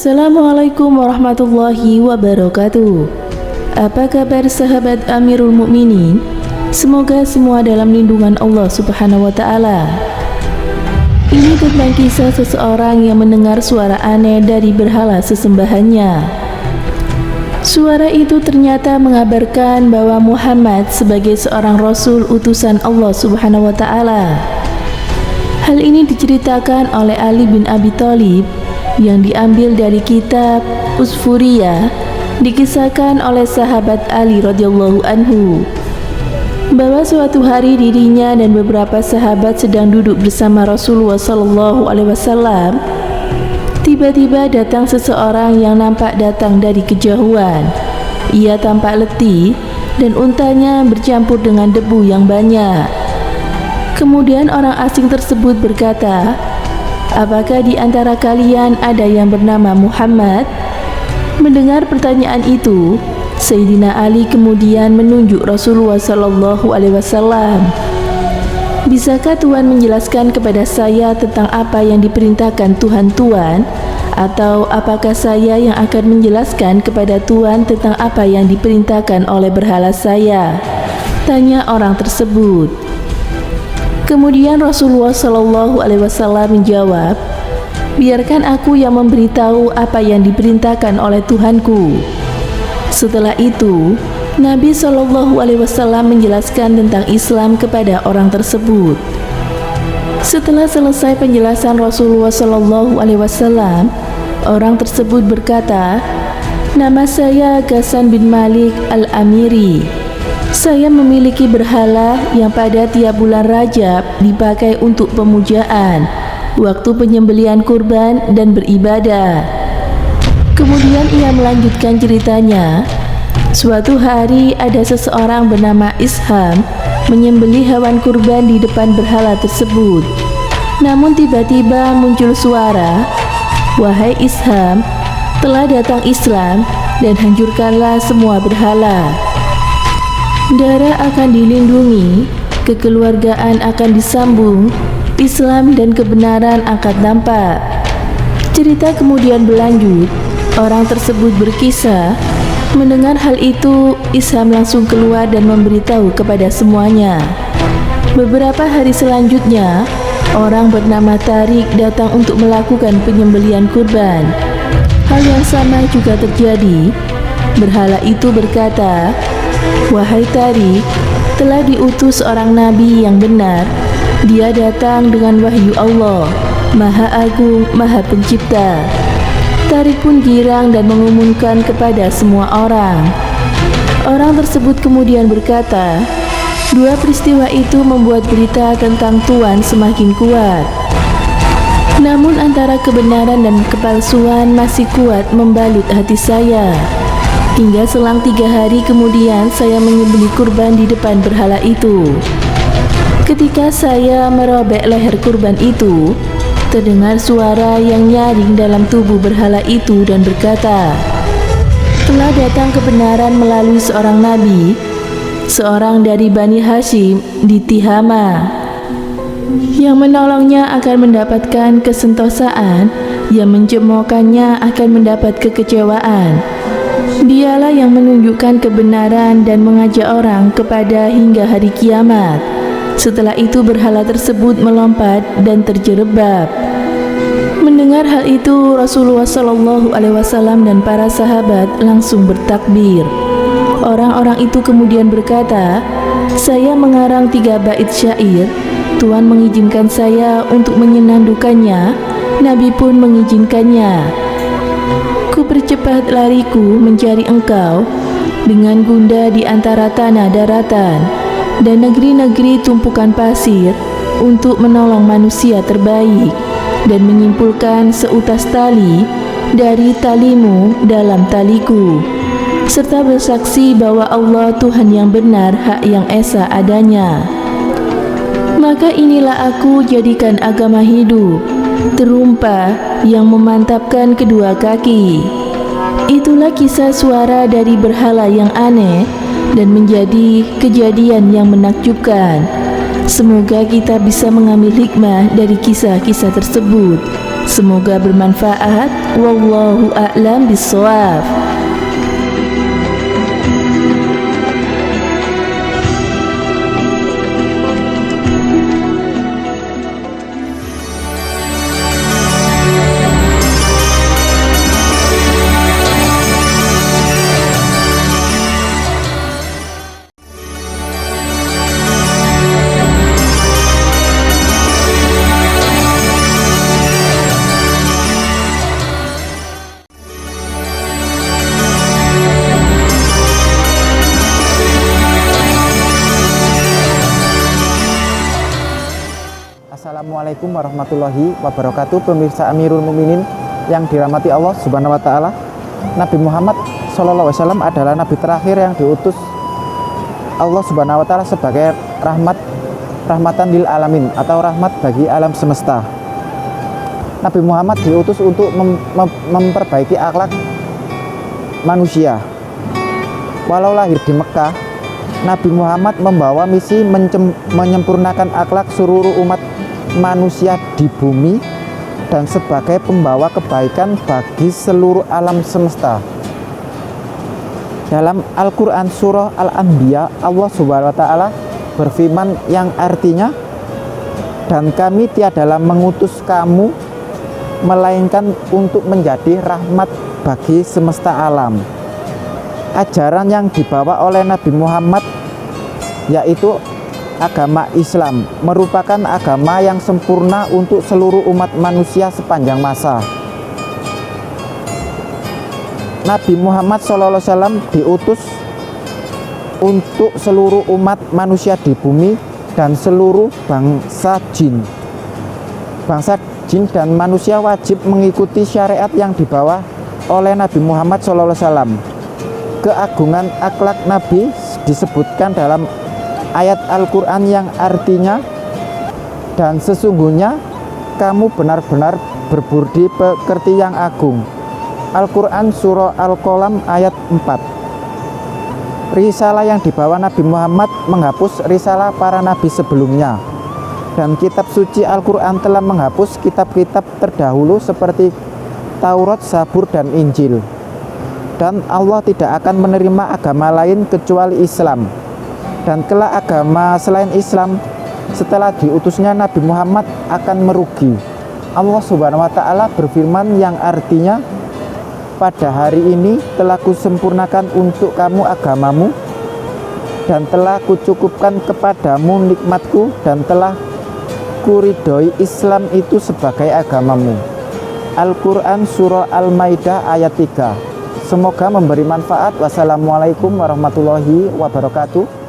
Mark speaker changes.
Speaker 1: Assalamualaikum warahmatullahi wabarakatuh. Apa kabar sahabat Amirul Mukminin? Semoga semua dalam lindungan Allah Subhanahu wa Ta'ala. Ini tentang kisah seseorang yang mendengar suara aneh dari berhala sesembahannya. Suara itu ternyata mengabarkan bahwa Muhammad sebagai seorang rasul utusan Allah Subhanahu wa Ta'ala. Hal ini diceritakan oleh Ali bin Abi Thalib yang diambil dari kitab Usfuriyah, dikisahkan oleh sahabat Ali radhiyallahu anhu bahwa suatu hari dirinya dan beberapa sahabat sedang duduk bersama Rasulullah sallallahu alaihi wasallam. Tiba-tiba datang seseorang yang nampak datang dari kejauhan. Ia tampak letih dan untanya bercampur dengan debu yang banyak. Kemudian orang asing tersebut berkata, "Apakah di antara kalian ada yang bernama Muhammad?" Mendengar pertanyaan itu, Sayyidina Ali kemudian menunjuk Rasulullah sallallahu alaihi wasallam. "Bisakah Tuhan menjelaskan kepada saya tentang apa yang diperintahkan Tuhan? Atau apakah saya yang akan menjelaskan kepada Tuhan tentang apa yang diperintahkan oleh berhala saya?" tanya orang tersebut. Kemudian Rasulullah Shallallahu Alaihi Wasallam menjawab, "Biarkan aku yang memberitahu apa yang diperintahkan oleh Tuhanku." Setelah itu, Nabi Shallallahu Alaihi Wasallam menjelaskan tentang Islam kepada orang tersebut. Setelah selesai penjelasan Rasulullah Shallallahu Alaihi Wasallam, orang tersebut berkata, "Nama saya Ghassan bin Malik Al-Amiri. Saya memiliki berhala yang pada tiap bulan Rajab dipakai untuk pemujaan, waktu penyembelihan kurban dan beribadah." Kemudian ia melanjutkan ceritanya. Suatu hari ada seseorang bernama Isham menyembelih hewan kurban di depan berhala tersebut. Namun tiba-tiba muncul suara, "Wahai Isham, telah datang Islam dan hancurkanlah semua berhala. Darah akan dilindungi, kekeluargaan akan disambung, Islam dan kebenaran akan tampak." Cerita kemudian berlanjut. Orang tersebut berkisah, mendengar hal itu, Isham langsung keluar dan memberitahu kepada semuanya. Beberapa hari selanjutnya, orang bernama Tariq datang untuk melakukan penyembelihan kurban. Hal yang sama juga terjadi. Berhala itu berkata, "Wahai Tariq, telah diutus seorang nabi yang benar. Dia datang dengan wahyu Allah, Maha Agung, Maha Pencipta." Tariq pun girang dan mengumumkan kepada semua orang. Orang tersebut kemudian berkata, "Dua peristiwa itu membuat berita tentang Tuhan semakin kuat. Namun antara kebenaran dan kepalsuan masih kuat membalut hati saya. Hingga selang 3 hari kemudian saya menyembelih kurban di depan berhala itu. Ketika saya merobek leher kurban itu, terdengar suara yang nyaring dalam tubuh berhala itu dan berkata, 'Telah datang kebenaran melalui seorang nabi, seorang dari Bani Hashim di Tihama. Yang menolongnya akan mendapatkan kesentosaan, yang mencemoohkannya akan mendapat kekecewaan. Dialah yang menunjukkan kebenaran dan mengajak orang kepada hingga hari kiamat.' Setelah itu berhala tersebut melompat dan terjerembab." Mendengar hal itu, Rasulullah Shallallahu Alaihi Wasallam dan para sahabat langsung bertakbir. Orang-orang itu kemudian berkata, "Saya mengarang 3 bait syair. Tuhan mengizinkan saya untuk menyenandungkannya. Nabi pun mengizinkannya. Ku percepat lariku mencari engkau dengan gunda di antara tanah daratan dan negeri-negeri tumpukan pasir untuk menolong manusia terbaik dan menyimpulkan seutas tali dari talimu dalam taliku, serta bersaksi bahwa Allah Tuhan yang benar, hak yang esa adanya. Maka inilah aku jadikan agama hidup, terumpah yang memantapkan kedua kaki." Itulah kisah suara dari berhala yang aneh dan menjadi kejadian yang menakjubkan. Semoga kita bisa mengambil hikmah dari kisah-kisah tersebut. Semoga bermanfaat. Wallahu a'lam bishawab.
Speaker 2: Assalamualaikum warahmatullahi wabarakatuh. Pemirsa Amirul Mukminin yang dirahmati Allah Subhanahu wa taala. Nabi Muhammad SAW adalah nabi terakhir yang diutus Allah Subhanahu wa taala sebagai rahmatan lil alamin atau rahmat bagi alam semesta. Nabi Muhammad diutus untuk memperbaiki akhlak manusia. Walau lahir di Mekah, Nabi Muhammad membawa misi menyempurnakan akhlak seluruh umat manusia di bumi dan sebagai pembawa kebaikan bagi seluruh alam semesta. Dalam Al-Quran surah Al-Anbiya, Allah Subhanahu wa taala berfirman yang artinya, dan kami tiadalah mengutus kamu melainkan untuk menjadi rahmat bagi semesta alam. Ajaran yang dibawa oleh Nabi Muhammad yaitu agama Islam merupakan agama yang sempurna untuk seluruh umat manusia sepanjang masa. Nabi Muhammad SAW diutus untuk seluruh umat manusia di bumi dan seluruh bangsa jin. Bangsa jin dan manusia wajib mengikuti syariat yang dibawa oleh Nabi Muhammad SAW. Keagungan akhlak Nabi disebutkan dalam ayat Al-Quran yang artinya, dan sesungguhnya kamu benar-benar berbudi pekerti yang agung. Al-Quran surah Al-Qalam ayat 4. Risalah yang dibawa Nabi Muhammad menghapus risalah para nabi sebelumnya, dan kitab suci Al-Quran telah menghapus kitab-kitab terdahulu seperti Taurat, Zabur, dan Injil. Dan Allah tidak akan menerima agama lain kecuali Islam. Dan kelak agama selain Islam setelah diutusnya Nabi Muhammad akan merugi. Allah Subhanahu wa taala berfirman yang artinya, pada hari ini telah kusempurnakan untuk kamu agamamu dan telah kucukupkan kepadamu nikmatku dan telah kuridhoi Islam itu sebagai agamamu. Al-Quran surah Al-Maidah ayat 3. Semoga memberi manfaat. Wassalamualaikum warahmatullahi wabarakatuh.